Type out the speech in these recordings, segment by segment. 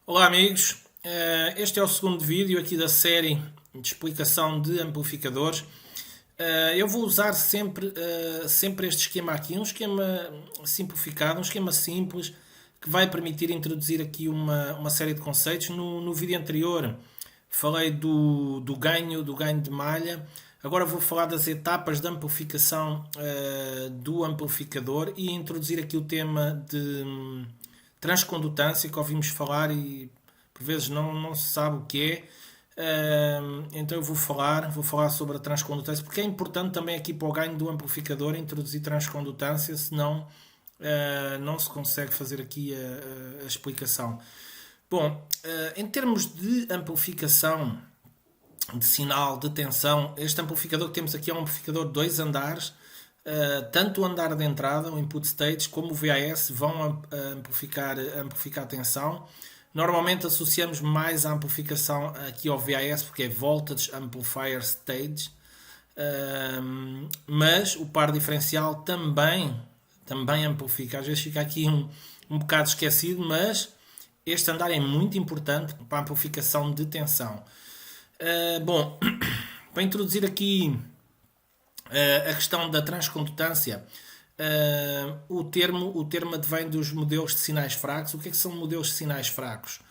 Olá amigos, este é o segundo vídeo aqui da série de explicação de amplificadores. Eu vou usar sempre este esquema aqui, um esquema simplificado, um esquema simples que vai permitir introduzir aqui uma série de conceitos. No vídeo anterior falei do ganho de malha. Agora vou falar das etapas de amplificação do amplificador e introduzir aqui o tema de transcondutância que ouvimos falar e por vezes não se sabe o que é. Então eu vou falar sobre a transcondutância porque é importante também aqui para o ganho do amplificador introduzir transcondutância, senão não se consegue fazer aqui a explicação. Bom, em termos de amplificação de sinal, de tensão, este amplificador que temos aqui é um amplificador de dois andares. Tanto o andar de entrada, o input stage, como o VAS vão amplificar a tensão. Normalmente associamos mais a amplificação aqui ao VAS porque é Voltage Amplifier Stage. Mas o par diferencial também amplifica. Às vezes fica aqui um bocado esquecido, mas este andar é muito importante para a amplificação de tensão. Bom, para introduzir aqui a questão da transcondutância, o termo advém dos modelos de sinais fracos. O que é que são modelos de sinais fracos?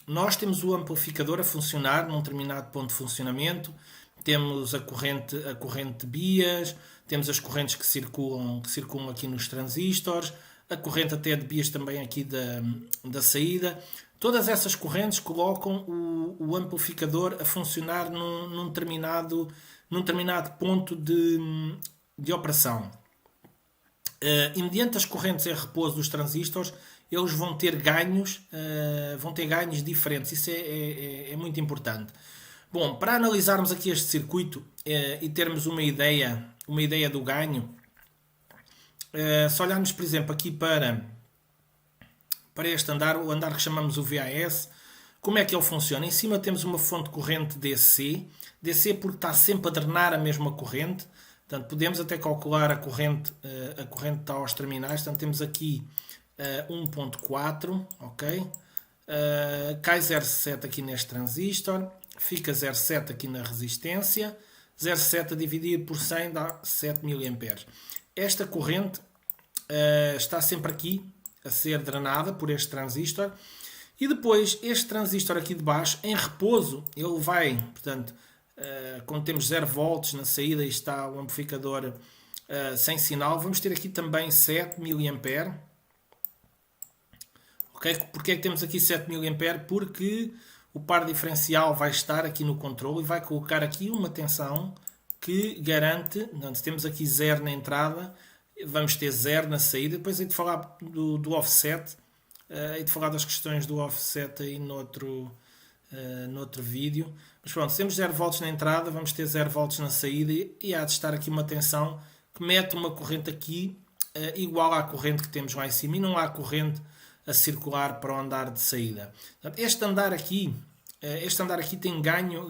Nós temos o amplificador a funcionar num determinado ponto de funcionamento, temos a corrente de bias, temos as correntes que circulam aqui nos transistores, a corrente até de bias também aqui da saída. Todas essas correntes colocam o amplificador a funcionar num determinado ponto de operação. E mediante as correntes em repouso dos transistores, eles vão ter ganhos diferentes. Isso é muito importante. Bom, para analisarmos aqui este circuito e termos uma ideia do ganho, se olharmos, por exemplo, aqui para este andar, o andar que chamamos o VAS, como é que ele funciona? Em cima temos uma fonte de corrente DC. DC porque está sempre a drenar a mesma corrente. Portanto, podemos até calcular a corrente está aos terminais. Portanto, temos aqui 1.4, ok? Cai 0,7 aqui neste transistor. Fica 0,7 aqui na resistência. 0,7 a dividir por 100 dá 7 mA. Esta corrente está sempre aqui a ser drenada por este transistor. E depois, este transistor aqui de baixo, em repouso, ele vai, portanto, quando temos 0 volts na saída e está o amplificador sem sinal, vamos ter aqui também 7 mA. Okay? Porquê é que temos aqui 7 mA? Porque o par diferencial vai estar aqui no controle e vai colocar aqui uma tensão que garante, portanto, temos aqui 0 na entrada, vamos ter 0 na saída. Depois hei de falar do offset, hei de falar das questões do offset aí noutro vídeo. Mas pronto, temos 0 volts na entrada, vamos ter 0 volts na saída e há de estar aqui uma tensão que mete uma corrente aqui igual à corrente que temos lá em cima e não há corrente a circular para o andar de saída. Portanto, este andar aqui tem ganho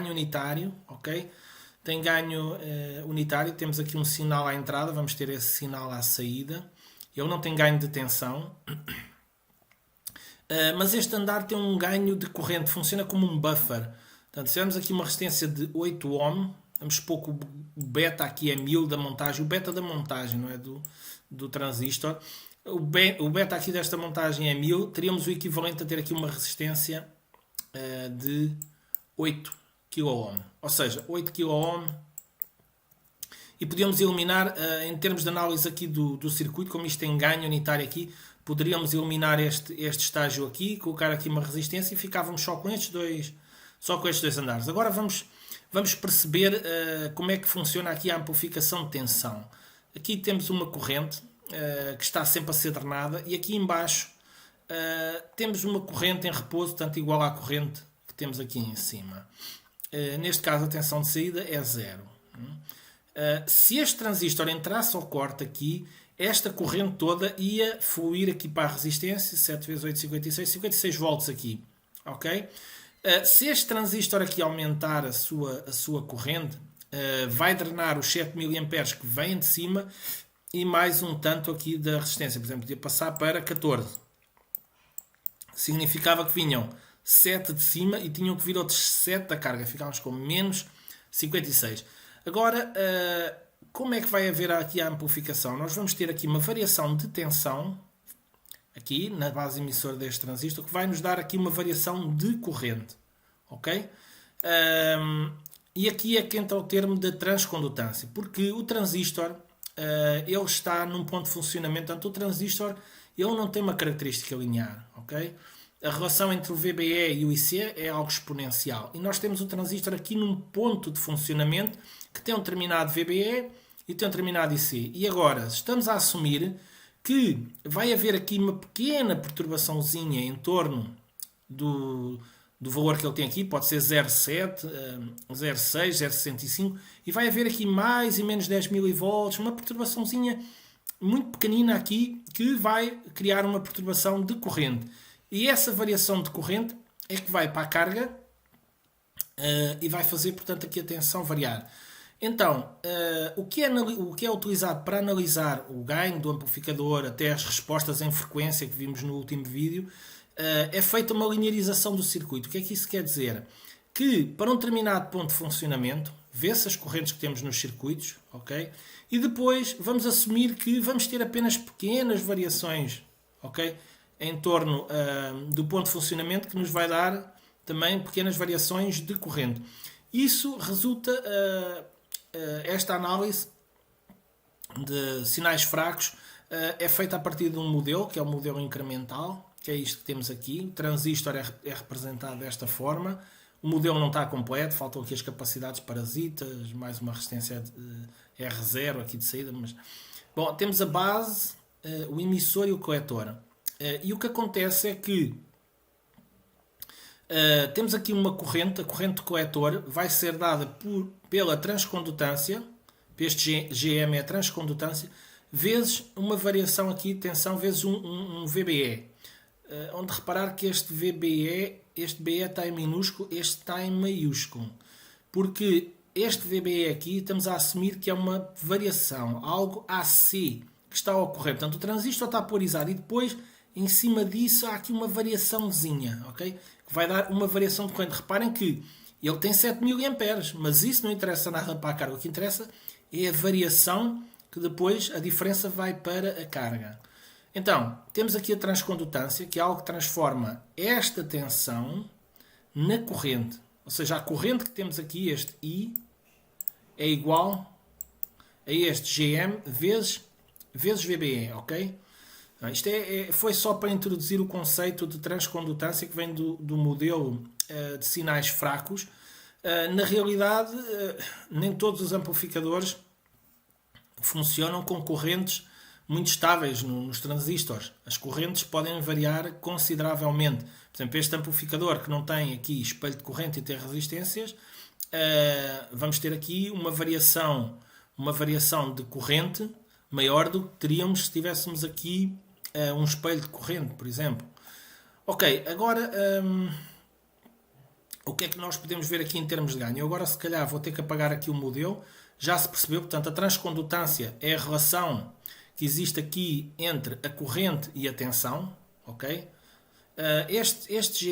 unitário, ok? Tem ganho unitário, temos aqui um sinal à entrada, vamos ter esse sinal à saída. Ele não tem ganho de tensão. Mas este andar tem um ganho de corrente, funciona como um buffer. Portanto, se tivermos aqui uma resistência de 8 ohm, vamos supor que o beta aqui é 1000 da montagem, o beta da montagem, não é do transistor. O beta aqui desta montagem é 1000, teríamos o equivalente a ter aqui uma resistência de 8 kΩ. Ou seja, 8 kΩ. E podíamos eliminar, em termos de análise aqui do circuito, como isto tem ganho unitário aqui, poderíamos eliminar este estágio aqui, colocar aqui uma resistência e ficávamos só com estes dois andares. Agora vamos perceber como é que funciona aqui a amplificação de tensão. Aqui temos uma corrente que está sempre a ser drenada e aqui embaixo temos uma corrente em repouso, tanto igual à corrente que temos aqui em cima. Neste caso a tensão de saída é 0. Se este transistor entrasse ao corte aqui, esta corrente toda ia fluir aqui para a resistência, 7 vezes 8, 56 volts aqui, ok? Se este transistor aqui aumentar a sua corrente, vai drenar os 7 mA que vêm de cima e mais um tanto aqui da resistência. Por exemplo, podia passar para 14. significava que vinham 7 de cima e tinham que vir outros 7 da carga. Ficávamos com menos 56. Agora, como é que vai haver aqui a amplificação? Nós vamos ter aqui uma variação de tensão, aqui na base emissora deste transistor, que vai nos dar aqui uma variação de corrente. Ok? E aqui é que entra o termo da transcondutância, porque o transistor ele está num ponto de funcionamento, portanto o transistor ele não tem uma característica linear, ok? A relação entre o VBE e o IC é algo exponencial. E nós temos o transistor aqui num ponto de funcionamento que tem um determinado VBE e tem um determinado IC. E agora, estamos a assumir que vai haver aqui uma pequena perturbaçãozinha em torno do valor que ele tem aqui, pode ser 0,7, 0,6, 0,65, e vai haver aqui mais e menos 10 milivolts, uma perturbaçãozinha muito pequenina aqui, que vai criar uma perturbação de corrente. E essa variação de corrente é que vai para a carga e vai fazer, portanto, aqui a tensão variar. Então, o que é utilizado para analisar o ganho do amplificador até as respostas em frequência que vimos no último vídeo, é feita uma linearização do circuito. O que é que isso quer dizer? Que para um determinado ponto de funcionamento, vê-se as correntes que temos nos circuitos, ok? E depois vamos assumir que vamos ter apenas pequenas variações, ok? Em torno do ponto de funcionamento, que nos vai dar também pequenas variações de corrente. Isso resulta, esta análise de sinais fracos é feita a partir de um modelo, que é o modelo incremental, que é isto que temos aqui. O transistor é representado desta forma. O modelo não está completo, faltam aqui as capacidades parasitas, mais uma resistência de R0 aqui de saída. Mas... Bom, temos a base, o emissor e o coletor. E o que acontece é que temos aqui uma corrente, a corrente de coletor vai ser dada pela transcondutância, este GM é a transcondutância, vezes uma variação aqui de tensão, vezes um VBE. Onde reparar que este VBE, este BE está em minúsculo, este está em maiúsculo. Porque este VBE aqui estamos a assumir que é uma variação, algo AC que está a ocorrer. Portanto, o transistor está polarizado e depois, em cima disso, há aqui uma variaçãozinha, ok? Que vai dar uma variação de corrente. Reparem que ele tem 7 mA, mas isso não interessa nada para a carga. O que interessa é a variação que depois a diferença vai para a carga. Então, temos aqui a transcondutância, que é algo que transforma esta tensão na corrente. Ou seja, a corrente que temos aqui, este I, é igual a este GM vezes VBE, ok? Isto foi só para introduzir o conceito de transcondutância que vem do modelo de sinais fracos. Na realidade, nem todos os amplificadores funcionam com correntes muito estáveis nos transistores. As correntes podem variar consideravelmente. Por exemplo, este amplificador que não tem aqui espelho de corrente e tem resistências, vamos ter aqui uma variação de corrente maior do que teríamos se tivéssemos aqui um espelho de corrente, por exemplo. Ok, agora o que é que nós podemos ver aqui em termos de ganho? Eu agora se calhar vou ter que apagar aqui o modelo. Já se percebeu, portanto, a transcondutância é a relação que existe aqui entre a corrente e a tensão, ok? Este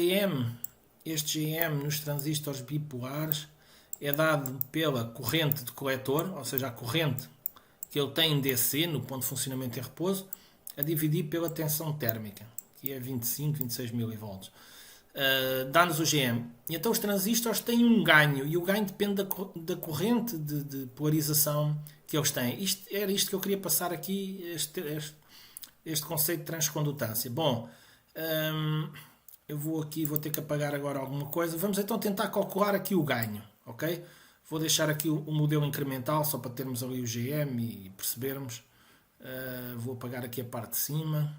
GM nos transistores bipolares é dado pela corrente de coletor, ou seja, a corrente que ele tem em DC, no ponto de funcionamento em repouso, a dividir pela tensão térmica, que é 25, 26 mV. Dá-nos o GM. E então os transistores têm um ganho, e o ganho depende da corrente de polarização que eles têm. Era isto que eu queria passar aqui, este conceito de transcondutância. Bom, eu vou ter que apagar agora alguma coisa. Vamos então tentar calcular aqui o ganho, ok? Vou deixar aqui o modelo incremental, só para termos ali o GM e percebermos. Vou apagar aqui a parte de cima.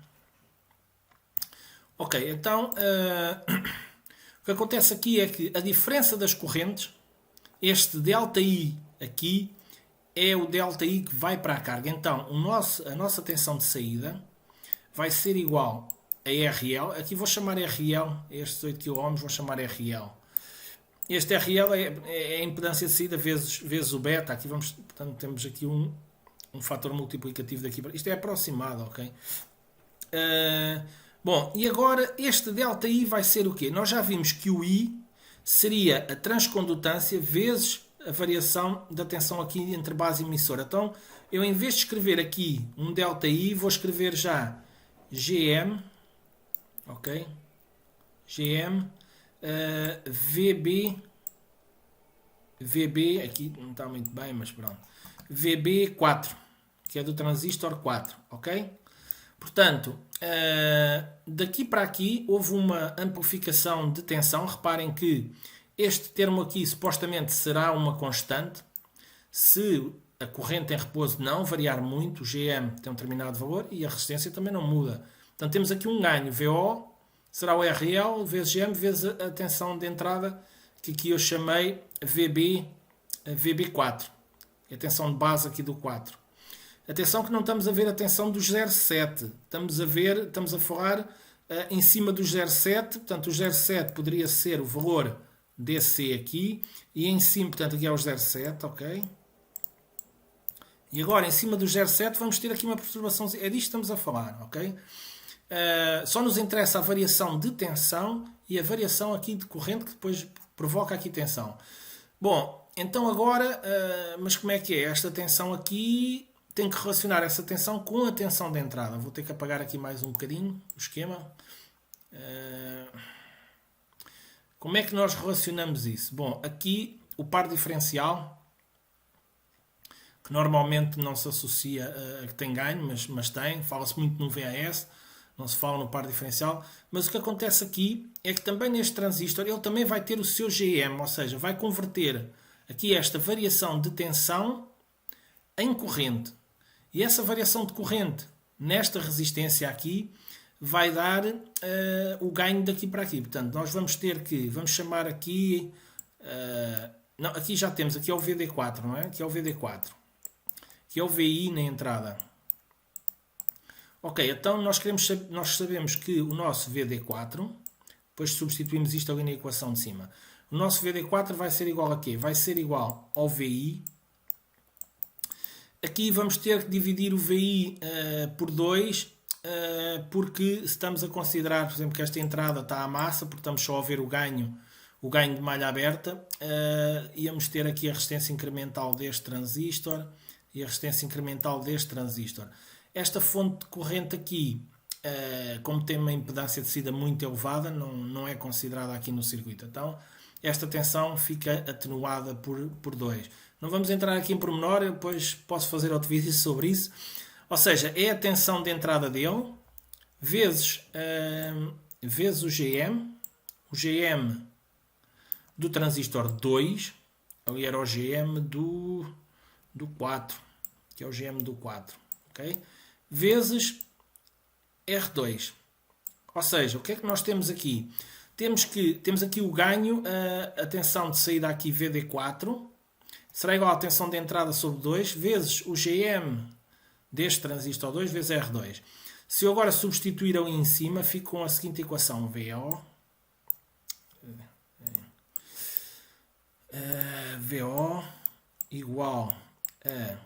Ok, então o que acontece aqui é que a diferença das correntes, este ΔI aqui, é o ΔI que vai para a carga. Então, a nossa tensão de saída vai ser igual a RL. Aqui vou chamar RL, estes 8 kΩ vou chamar RL. Este RL é a impedância de saída vezes o beta. Aqui portanto, temos aqui um fator multiplicativo daqui. Isto é aproximado, ok? Bom, e agora este ΔI vai ser o quê? Nós já vimos que o I seria a transcondutância vezes a variação da tensão aqui entre base e emissora. Então, eu em vez de escrever aqui um ΔI, vou escrever já GM, ok? GM, VB, aqui não está muito bem, mas pronto. VB4, que é do transistor 4, ok? Portanto, daqui para aqui houve uma amplificação de tensão. Reparem que este termo aqui supostamente será uma constante. Se a corrente em repouso não variar muito, o GM tem um determinado valor e a resistência também não muda. Portanto, temos aqui um ganho. VO será o RL vezes GM vezes a tensão de entrada, que aqui eu chamei VB4. A tensão de base aqui do 4. Atenção que não estamos a ver a tensão do 0,7. Estamos a falar em cima do 0,7. Portanto, o 0,7 poderia ser o valor DC aqui. E em cima, portanto, aqui é o 0,7, ok? E agora, em cima do 0,7, vamos ter aqui uma perturbação. É disto que estamos a falar, ok? Só nos interessa a variação de tensão e a variação aqui de corrente que depois provoca aqui tensão. Bom, então agora, mas como é que é? Esta tensão aqui tem que relacionar essa tensão com a tensão de entrada. Vou ter que apagar aqui mais um bocadinho o esquema. Como é que nós relacionamos isso? Bom, aqui o par diferencial, que normalmente não se associa a que tem ganho, mas tem, fala-se muito no VAS, não se fala no par diferencial, mas o que acontece aqui é que também neste transistor ele também vai ter o seu GM, ou seja, vai converter aqui esta variação de tensão em corrente. E essa variação de corrente nesta resistência aqui vai dar o ganho daqui para aqui. Portanto, nós vamos ter que, vamos chamar aqui, não, aqui já temos, aqui é o VD4, não é? Aqui é o VD4. Aqui é o VI na entrada. Ok, então nós sabemos que o nosso VD4, depois substituímos isto ali na equação de cima. O nosso VD4 vai ser igual a quê? Vai ser igual ao VI. Aqui vamos ter que dividir o VI por 2, porque estamos a considerar, por exemplo, que esta entrada está à massa, porque estamos só a ver o ganho de malha aberta. Íamos ter aqui a resistência incremental deste transistor e a resistência incremental deste transistor. Esta fonte de corrente aqui, como tem uma impedância de descida muito elevada, não é considerada aqui no circuito. Então, esta tensão fica atenuada por 2. Não vamos entrar aqui em pormenor, eu depois posso fazer outro vídeo sobre isso. Ou seja, é a tensão de entrada dele, vezes o GM do transistor 2, ali era o GM do 4, que é o GM do 4, ok? Vezes R2. Ou seja, o que é que nós temos aqui? Temos aqui o ganho, a tensão de saída aqui VD4, será igual à tensão de entrada sobre 2, vezes o GM deste transistor 2, vezes R2. Se eu agora substituir ali em cima, fico com a seguinte equação, VO igual a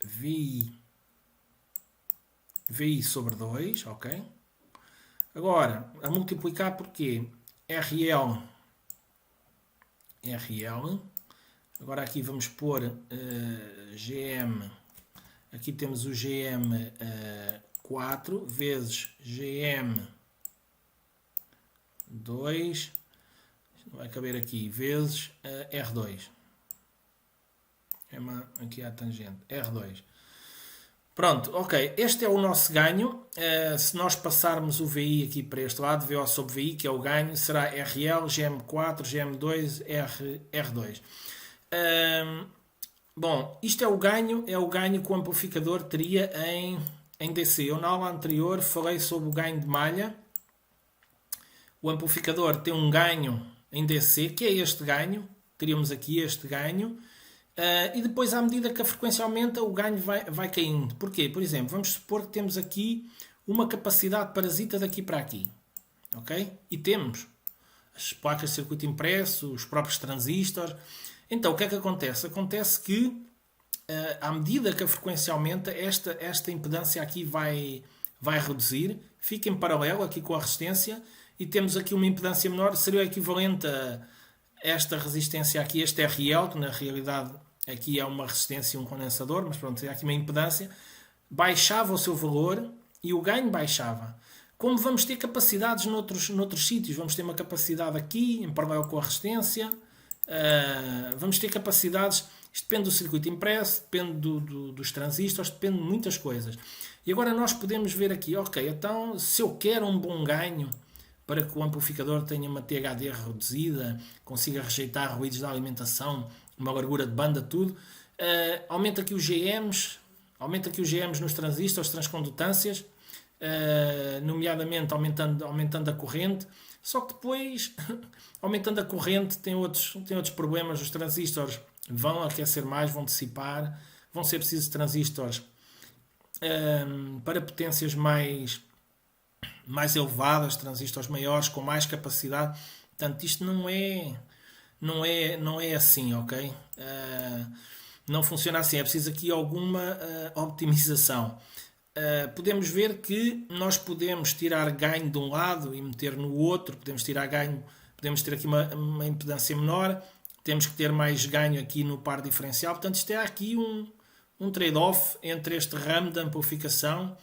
VI sobre 2, ok? Agora, a multiplicar por quê? RL. Agora aqui vamos pôr GM. Aqui temos o GM 4 vezes GM 2. Não vai caber aqui. Vezes R2. Aqui a tangente. R2. Pronto, ok. Este é o nosso ganho. Se nós passarmos o VI aqui para este lado, VO sobre VI, que é o ganho, será RL, GM4, GM2, R2. Bom, isto é o ganho que o amplificador teria em DC. Eu na aula anterior falei sobre o ganho de malha. O amplificador tem um ganho em DC, que é este ganho. Teríamos aqui este ganho. E depois, à medida que a frequência aumenta, o ganho vai caindo. Porquê? Por exemplo, vamos supor que temos aqui uma capacidade parasita daqui para aqui. Ok? E temos as placas de circuito impresso, os próprios transistores. Então, o que é que acontece? Acontece que, à medida que a frequência aumenta, esta impedância aqui vai reduzir fica em paralelo aqui com a resistência e temos aqui uma impedância menor, seria o equivalente a esta resistência aqui, este RL, que na realidade aqui é uma resistência e um condensador, mas pronto, seria aqui uma impedância, baixava o seu valor e o ganho baixava. Como vamos ter capacidades noutros sítios, vamos ter uma capacidade aqui, em paralelo com a resistência, vamos ter capacidades, isto depende do circuito impresso, depende dos transistores, depende de muitas coisas. E agora nós podemos ver aqui, ok, então se eu quero um bom ganho para que o amplificador tenha uma THD reduzida, consiga rejeitar ruídos da alimentação, uma largura de banda, tudo, aumenta aqui os GMs, nos transistores, transcondutâncias, nomeadamente aumentando a corrente, só que depois, aumentando a corrente, tem outros problemas. Os transistores vão aquecer mais, vão dissipar, vão ser precisos transistores para potências mais elevadas, transistores maiores, com mais capacidade. Portanto, isto não é assim, ok? Não funciona assim, é preciso aqui alguma optimização. Podemos ver que nós podemos tirar ganho de um lado e meter no outro, podemos tirar ganho, podemos ter aqui uma impedância menor, temos que ter mais ganho aqui no par diferencial. Portanto, isto é aqui um trade-off entre este ramo de amplificação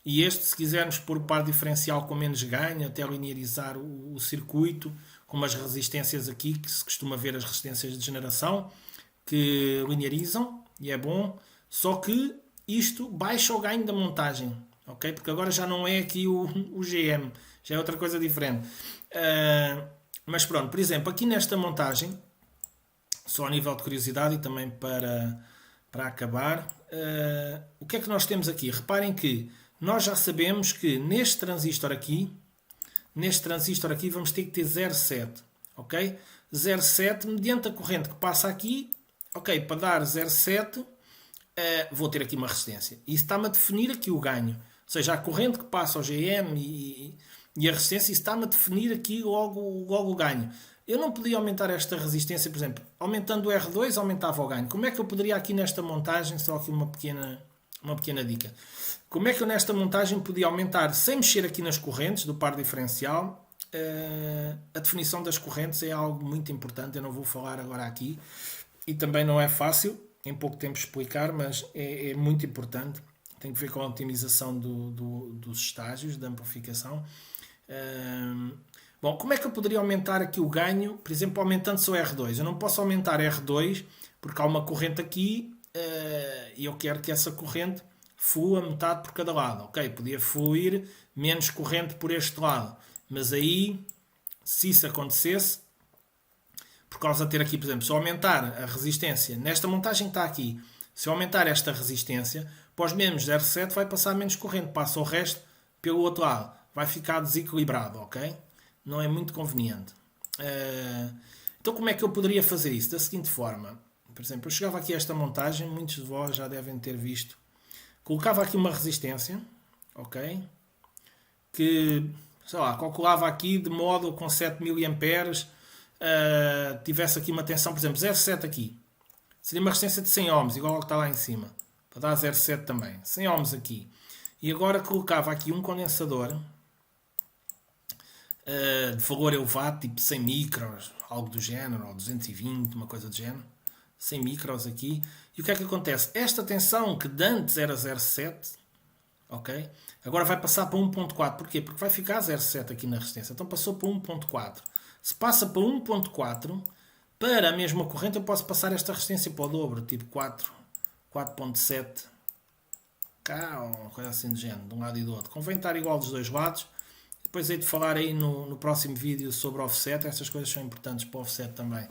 e este, se quisermos pôr o par diferencial com menos ganho, até linearizar o circuito, com umas resistências aqui, que se costuma ver as resistências de generação, que linearizam, e é bom, só que isto baixa o ganho da montagem, ok? Porque agora já não é aqui o GM, já é outra coisa diferente. Mas pronto, por exemplo, aqui nesta montagem, só a nível de curiosidade e também para acabar, o que é que nós temos aqui? Reparem que nós já sabemos que neste transistor aqui vamos ter que ter 0,7, ok? 0,7 mediante a corrente que passa aqui, ok? Para dar 0,7 vou ter aqui uma resistência. Isso está-me a definir aqui o ganho. Ou seja, a corrente que passa ao GM e a resistência, isso está-me a definir aqui logo o ganho. Eu não podia aumentar esta resistência, por exemplo, aumentando o R2 aumentava o ganho. Como é que eu poderia aqui nesta montagem, só aqui uma pequena dica, como é que eu nesta montagem podia aumentar, sem mexer aqui nas correntes do par diferencial? A definição das correntes é algo muito importante, eu não vou falar agora aqui, e também não é fácil em pouco tempo explicar, mas é muito importante. Tem que ver com a otimização dos estágios da amplificação. Bom, como é que eu poderia aumentar aqui o ganho? Por exemplo, aumentando só R2. Eu não posso aumentar R2 porque há uma corrente aqui e eu quero que essa corrente flua metade por cada lado. Ok, podia fluir menos corrente por este lado. Mas aí, se isso acontecesse, por causa de ter aqui, por exemplo, se eu aumentar a resistência, nesta montagem que está aqui, se eu aumentar esta resistência, para os mesmos 0,7 vai passar menos corrente, passa o resto pelo outro lado. Vai ficar desequilibrado, ok? Não é muito conveniente. Então como é que eu poderia fazer isso? Da seguinte forma. Por exemplo, eu chegava aqui a esta montagem, muitos de vós já devem ter visto. Colocava aqui uma resistência, ok? Que, sei lá, calculava aqui de modo com 7 mA, tivesse aqui uma tensão, por exemplo, 0,7 aqui. Seria uma resistência de 100 ohms, igual ao que está lá em cima. Para dar 0,7 também. 100 ohms aqui. E agora colocava aqui um condensador de valor elevado, tipo 100 micros, algo do género, ou 220, uma coisa do género. 100 micros aqui. E o que é que acontece? Esta tensão que de antes era 0,7, ok? Agora vai passar para 1.4. Porquê? Porque vai ficar 0,7 aqui na resistência. Então passou para 1.4. Se passa para 1.4, para a mesma corrente eu posso passar esta resistência para o dobro, tipo 4.7 K, ou uma coisa assim do género, de um lado e do outro. Convém estar igual dos dois lados. Depois hei de falar aí no próximo vídeo sobre offset. Estas coisas são importantes para o offset também.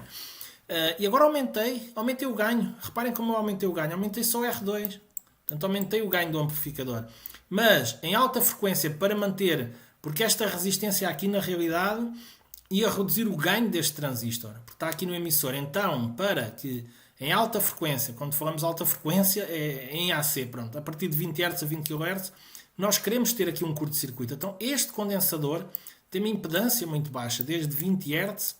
E agora aumentei o ganho. Reparem como eu aumentei o ganho. Aumentei só R2. Portanto, aumentei o ganho do amplificador. Mas em alta frequência para manter, porque esta resistência aqui na realidade ia reduzir o ganho deste transistor. Porque está aqui no emissor. Então, para que em alta frequência, quando falamos de alta frequência, é em AC, pronto, a partir de 20 Hz a 20 kHz, nós queremos ter aqui um curto-circuito. Então, este condensador tem uma impedância muito baixa, desde 20 Hz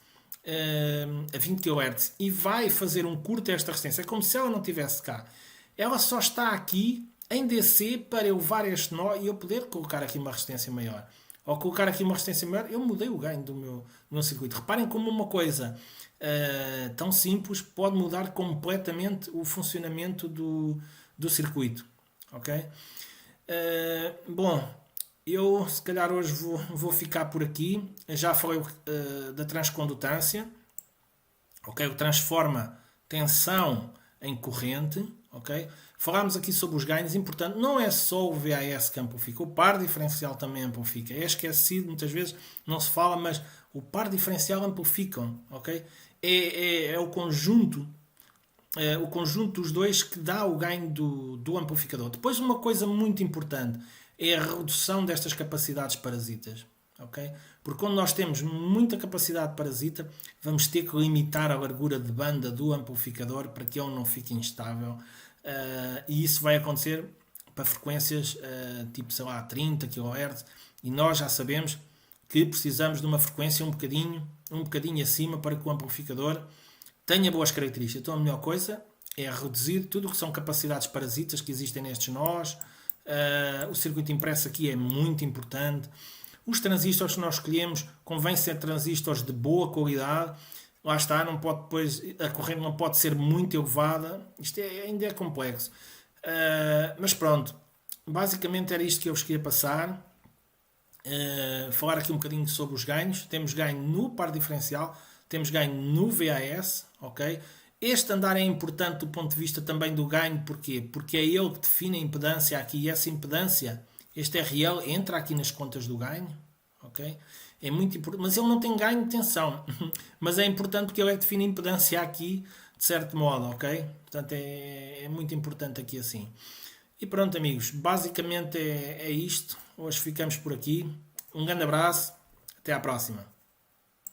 a 20 kHz, e vai fazer um curto a esta resistência. É como se ela não estivesse cá. Ela só está aqui em DC para eu levar este nó e eu poder colocar aqui uma resistência maior. Ao colocar aqui uma resistência maior, eu mudei o ganho do meu circuito. Reparem como uma coisa tão simples pode mudar completamente o funcionamento do circuito. Ok? Bom, eu se calhar hoje vou ficar por aqui. Já falei da transcondutância. Ok? O transforma tensão em corrente. Ok? Falámos aqui sobre os ganhos. Importante, não é só o VAS que amplifica, o par diferencial também amplifica. É esquecido, muitas vezes não se fala, mas o par diferencial amplificam. Ok? É o conjunto dos dois que dá o ganho do amplificador. Depois, uma coisa muito importante é a redução destas capacidades parasitas. Okay? Porque quando nós temos muita capacidade parasita, vamos ter que limitar a largura de banda do amplificador para que ele não fique instável. E isso vai acontecer para frequências tipo, sei lá, 30 kHz. E nós já sabemos que precisamos de uma frequência um bocadinho acima para que o amplificador tenha boas características. Então a melhor coisa é reduzir tudo o que são capacidades parasitas que existem nestes nós. O circuito impresso aqui é muito importante. Os transistores que nós escolhemos convém ser transistores de boa qualidade. Lá está, não pode depois, a corrente não pode ser muito elevada. Isto ainda é complexo. Mas pronto, basicamente era isto que eu vos queria passar. Falar aqui um bocadinho sobre os ganhos. Temos ganho no par diferencial, temos ganho no VAS, ok? Este andar é importante do ponto de vista também do ganho, porquê? Porque é ele que define a impedância aqui, e essa impedância, este RL, entra aqui nas contas do ganho, ok? É muito importante, mas ele não tem ganho de tensão, mas é importante porque ele é que define a impedância aqui, de certo modo, ok? Portanto, é muito importante aqui assim. E pronto, amigos, basicamente é isto. Hoje ficamos por aqui. Um grande abraço, até à próxima.